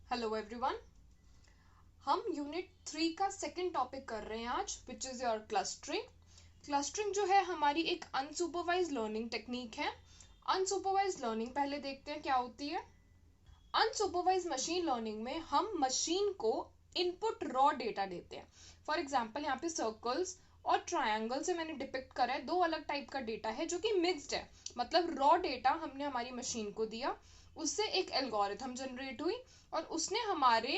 Hello everyone. हम unit 3 का second topic कर रहे हैं आज, which is your clustering. Clustering जो है हमारी एक अनसुपरवाइज लर्निंग टेक्निक है। अनसुपरवाइज लर्निंग पहले देखते हैं क्या होती है। अनसुपरवाइज मशीन लर्निंग में हम मशीन को इनपुट रॉ डेटा देते हैं। फॉर एग्जाम्पल यहाँ पे सर्कल्स और ट्रायंगल से मैंने डिपिक्ट करा है, दो अलग टाइप का डेटा है जो कि मिक्स्ड है। मतलब रॉ डेटा हमने हमारी मशीन को दिया, उससे एक एल्गोरिथम जनरेट हुई और उसने हमारे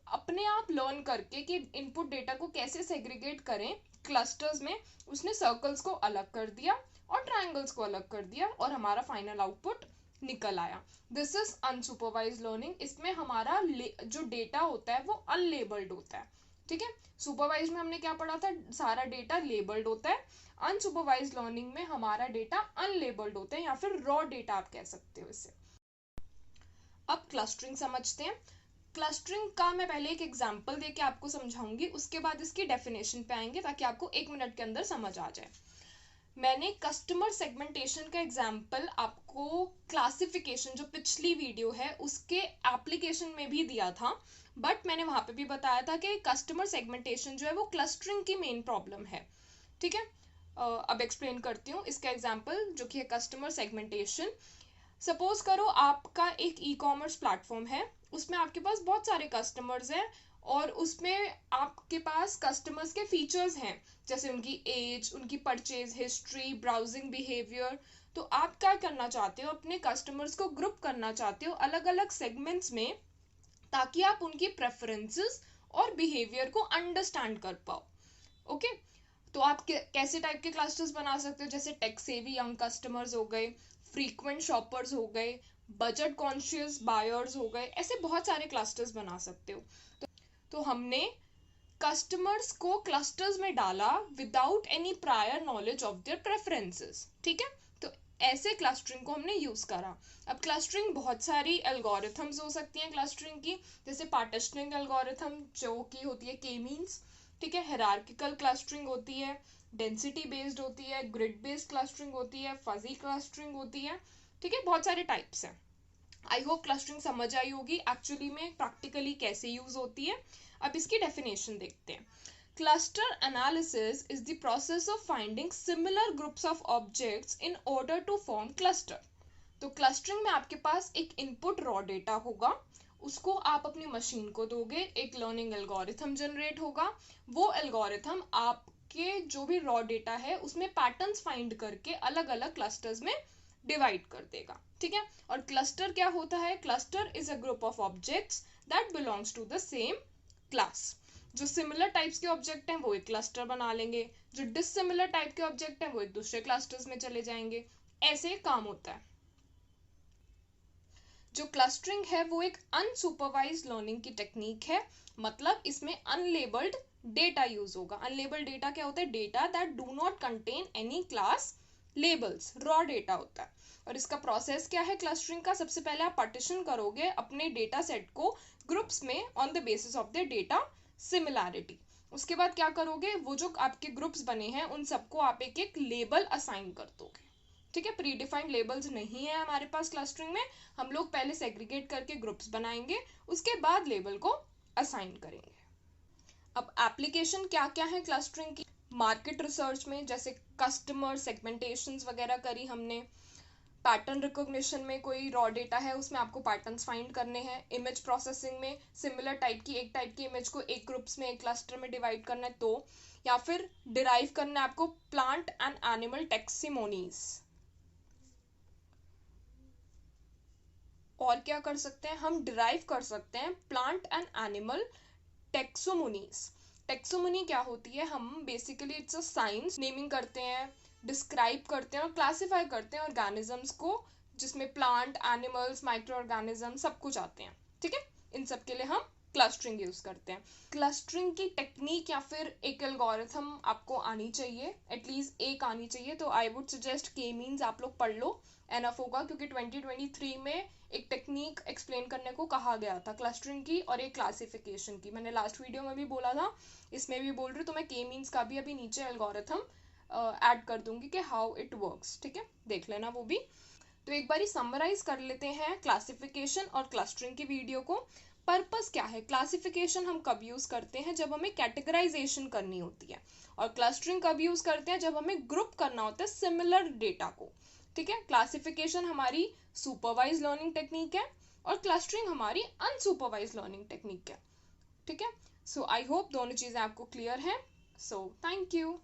अपने आप लर्न करके कि इनपुट डेटा को कैसे सेग्रीगेट करें क्लस्टर्स में, उसने सर्कल्स को अलग कर दिया और ट्रायंगल्स को अलग कर दिया और हमारा फाइनल आउटपुट निकल आया। This is unsupervised learning. इसमें हमारा जो डेटा होता है वो अनलेबल्ड होता है। ठीक है, सुपरवाइज में हमने क्या पढ़ा था, सारा डेटा लेबल्ड होता है। अनसुपरवाइज लर्निंग में हमारा डेटा अनलेबल्ड होता है या फिर रॉ डेटा आप कह सकते हो इसे। अब क्लस्टरिंग समझते हैं। क्लस्टरिंग का मैं पहले एक एग्जांपल देके आपको समझाऊंगी, उसके बाद इसकी डेफिनेशन पे आएंगे ताकि आपको 1 मिनट के अंदर समझ आ जाए। मैंने कस्टमर सेगमेंटेशन का एग्जांपल आपको क्लासिफिकेशन जो पिछली वीडियो है उसके एप्लीकेशन में भी दिया था, बट मैंने वहां पे भी बताया था कि कस्टमर सेगमेंटेशन जो है वो क्लस्टरिंग की मेन प्रॉब्लम है। ठीक है, अब एक्सप्लेन करती हूँ इसका एग्जांपल जो कि है कस्टमर सेगमेंटेशन। सपोज करो आपका एक ई कॉमर्स प्लेटफॉर्म है, उसमें आपके पास बहुत सारे कस्टमर्स हैं और उसमें आपके पास कस्टमर्स के फीचर्स हैं, जैसे उनकी एज, उनकी परचेज हिस्ट्री, ब्राउजिंग बिहेवियर। तो आप क्या करना चाहते हो, अपने कस्टमर्स को ग्रुप करना चाहते हो अलग अलग सेगमेंट्स में, ताकि आप उनकी प्रेफरेंसेस और बिहेवियर को अंडरस्टैंड कर पाओ। ओके, तो आप कैसे टाइप के क्लस्टर्स बना सकते हो, जैसे टेक सेवी यंग कस्टमर्स हो गए, फ्रीक्वेंट शॉपर्स हो गए, बजट कॉन्शियस बायर्स हो गए, ऐसे बहुत सारे क्लस्टर्स बना सकते हो। तो हमने कस्टमर्स को क्लस्टर्स में डाला without any prior knowledge of their preferences. ठीक है, तो ऐसे क्लस्टरिंग को हमने यूज करा। अब क्लस्टरिंग बहुत सारी एल्गोरिथम्स हो सकती हैं क्लस्टरिंग की, जैसे पार्टीशनिंग एल्गोरिथम जो कि होती है के मींस। ठीक है, हायरार्किकल क्लस्टरिंग होती है, डेंसिटी बेस्ड होती है, ग्रिड बेस्ड क्लस्टरिंग होती है, फजी क्लस्टरिंग होती है। ठीक है, बहुत सारे टाइप्स हैं। आई होप क्लस्टरिंग समझ आई होगी एक्चुअली में प्रैक्टिकली कैसे यूज होती है। अब इसकी डेफिनेशन देखते हैं। Cluster analysis is the process of finding similar groups of objects in order to form cluster. तो क्लस्टरिंग में आपके पास एक इनपुट रॉ डेटा होगा, उसको आप अपनी मशीन को दोगे, एक लर्निंग एल्गोरिथम जनरेट होगा। वो एल्गोरिथम आपके जो भी रॉ डेटा है उसमें पैटर्न्स फाइंड करके अलग अलग क्लस्टर्स में डिवाइड कर देगा। ठीक है, और क्लस्टर क्या होता है, cluster is a group of objects that belongs to the same class. जो सिमिलर टाइप्स के ऑब्जेक्ट हैं वो एक क्लस्टर बना लेंगे, जो डिसिमिलर टाइप के ऑब्जेक्ट हैं वो एक दूसरे क्लस्टर्स में चले जाएंगे। ऐसे काम होता है। जो क्लस्टरिंग है वो एक अनसुपरवाइज लर्निंग की टेक्निक है, मतलब इसमें अनलेबल्ड डेटा यूज होगा। अनलेबल्ड डेटा क्या होता है, data that do not contain any class labels, raw data होता है। और इसका प्रोसेस क्या है क्लस्टरिंग का, सबसे पहले आप पार्टीशन करोगे अपने डेटा सेट को ग्रुप्स में on the basis of the data similarity. उसके बाद क्या करोगे, वो जो आपके ग्रुप्स बने हैं उन सबको आप एक एक लेबल असाइन कर दोगे। ठीक है, प्री डिफाइंड लेबल्स नहीं है हमारे पास क्लस्टरिंग में, हम लोग पहले सेग्रीगेट करके ग्रुप्स बनाएंगे, उसके बाद लेबल को असाइन करेंगे। अब एप्लीकेशन क्या क्या है क्लस्टरिंग की। मार्केट रिसर्च में जैसे कस्टमर सेगमेंटेशंस वगैरह करी हमने। पैटर्न रिकॉग्निशन में कोई रॉ डेटा है उसमें आपको पैटर्न्स फाइंड करने हैं। इमेज प्रोसेसिंग में सिमिलर टाइप की एक टाइप की इमेज को एक ग्रुप्स में एक क्लस्टर में डिवाइड करना है, तो या फिर डिराइव करना है आपको प्लांट एंड एनिमल टैक्सिमोनीज। और क्या कर सकते हैं, हम डिराइव कर सकते हैं प्लांट एंड एनिमल टेक्सोमोनीज। टेक्सोमोनी क्या होती है, हम basically it's a science, naming करते हैं, डिस्क्राइब करते हैं और क्लासिफाई करते हैं ऑर्गेनिजम्स को, जिसमें प्लांट, एनिमल्स, माइक्रो ऑर्गेनिज्म सब कुछ आते हैं। ठीक है, इन सब के लिए हम क्लस्टरिंग यूज करते हैं। क्लस्टरिंग की टेक्निक या फिर एक एल्गोरिथम आपको आनी चाहिए, एटलीस्ट एक आनी चाहिए। तो आई वुड सजेस्ट के मीन्स आप लोग पढ़ लो, एनफ होगा, क्योंकि 2023 में एक टेक्निक एक्सप्लेन करने को कहा गया था क्लस्टरिंग की और एक क्लासिफिकेशन की। मैंने लास्ट वीडियो में भी बोला था, इसमें भी बोल रही हूँ, तो मैं के मीन्स का भी अभी नीचे एल्गोरिथम ऐड कर दूंगी कि हाउ इट वर्क्स। ठीक है, देख लेना वो भी। तो एक बारी समराइज कर लेते हैं क्लासिफिकेशन और क्लस्टरिंग की वीडियो को। पर्पस क्या है, क्लासिफिकेशन हम कब यूज़ करते हैं, जब हमें कैटेगराइजेशन करनी होती है, और क्लस्टरिंग कब यूज़ करते हैं, जब हमें ग्रुप करना होता है सिमिलर डेटा को। ठीक है, क्लासिफिकेशन हमारी सुपरवाइज लर्निंग टेक्निक है और क्लस्टरिंग हमारी अनसुपरवाइज लर्निंग टेक्निक है। ठीक है, सो आई होप दोनों चीज़ें आपको क्लियर हैं। So thank you.